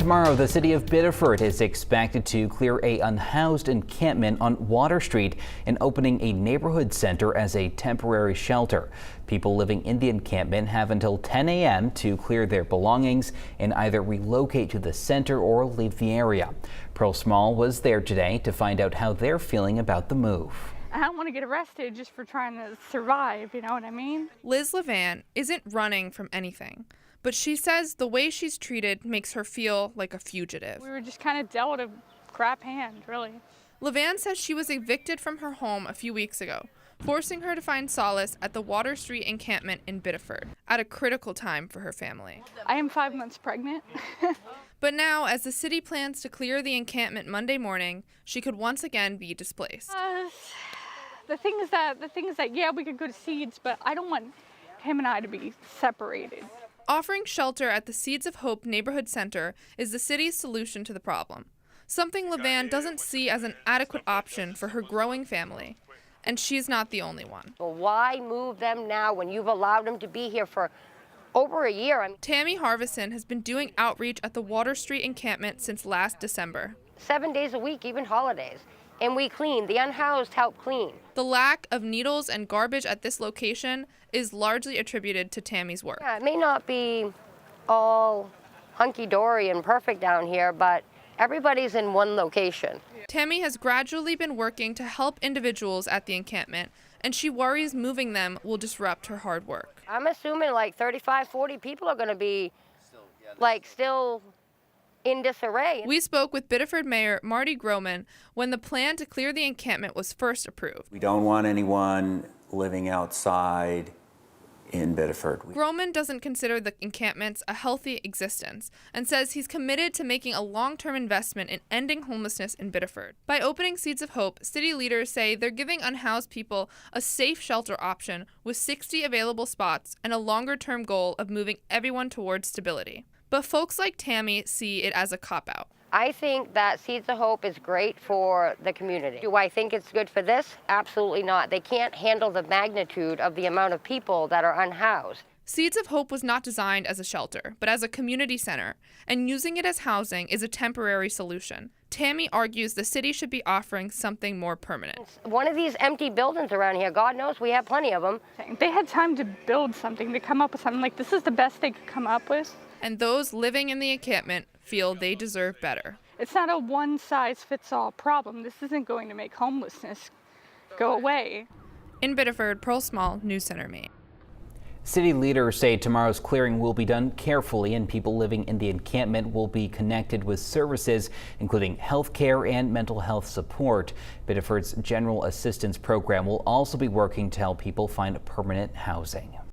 Tomorrow, the city of Biddeford is expected to clear an unhoused encampment on Water Street and opening a neighborhood center as a temporary shelter. People living in the encampment have until 10 a.m. to clear their belongings and either relocate to the center or leave the area. Pearl Small was there today to find out how they're feeling about the move. I don't want to get arrested just for trying to survive, you know what I mean? Liz Levan isn't running from anything, but she says the way she's treated makes her feel like a fugitive. We were just kind of dealt a crap hand, really. Levan says she was evicted from her home a few weeks ago, forcing her to find solace at the Water Street encampment in Biddeford at a critical time for her family. I am 5 months pregnant. But now, as the city plans to clear the encampment Monday morning, she could once again be displaced. The thing is that, yeah, we could go to Seeds, but I don't want him and I to be separated. Offering shelter at the Seeds of Hope neighborhood center is the city's solution to the problem, something Levan doesn't see as an adequate option for her growing family. And she's not the only one. Well, why move them now when you've allowed them to be here for over a year? Tammy Harvison has been doing outreach at the Water Street encampment since last December. 7 days a week, even holidays. And we clean. The unhoused help clean. The lack of needles and garbage at this location is largely attributed to Tammy's work. Yeah, it may not be all hunky-dory and perfect down here, but everybody's in one location. Tammy has gradually been working to help individuals at the encampment, and she worries moving them will disrupt her hard work. I'm assuming like 35, 40 people are going to be still in disarray. We spoke with Biddeford Mayor Marty Groman when the plan to clear the encampment was first approved. We don't want anyone living outside in Biddeford. Groman doesn't consider the encampments a healthy existence and says he's committed to making a long-term investment in ending homelessness in Biddeford. By opening Seeds of Hope, city leaders say they're giving unhoused people a safe shelter option with 60 available spots and a longer-term goal of moving everyone towards stability. But folks like Tammy see it as a cop-out. I think that Seeds of Hope is great for the community. Do I think it's good for this? Absolutely not. They can't handle the magnitude of the amount of people that are unhoused. Seeds of Hope was not designed as a shelter, but as a community center, and using it as housing is a temporary solution. Tammy argues the city should be offering something more permanent. One of these empty buildings around here, God knows we have plenty of them. They had time to build something, to come up with something. Like, this is the best they could come up with. And those living in the encampment feel they deserve better. It's not a one-size-fits-all problem. This isn't going to make homelessness go away. In Biddeford, Pearl Small, News Center, Maine. City leaders say tomorrow's clearing will be done carefully and people living in the encampment will be connected with services including health care and mental health support. Biddeford's General Assistance Program will also be working to help people find permanent housing.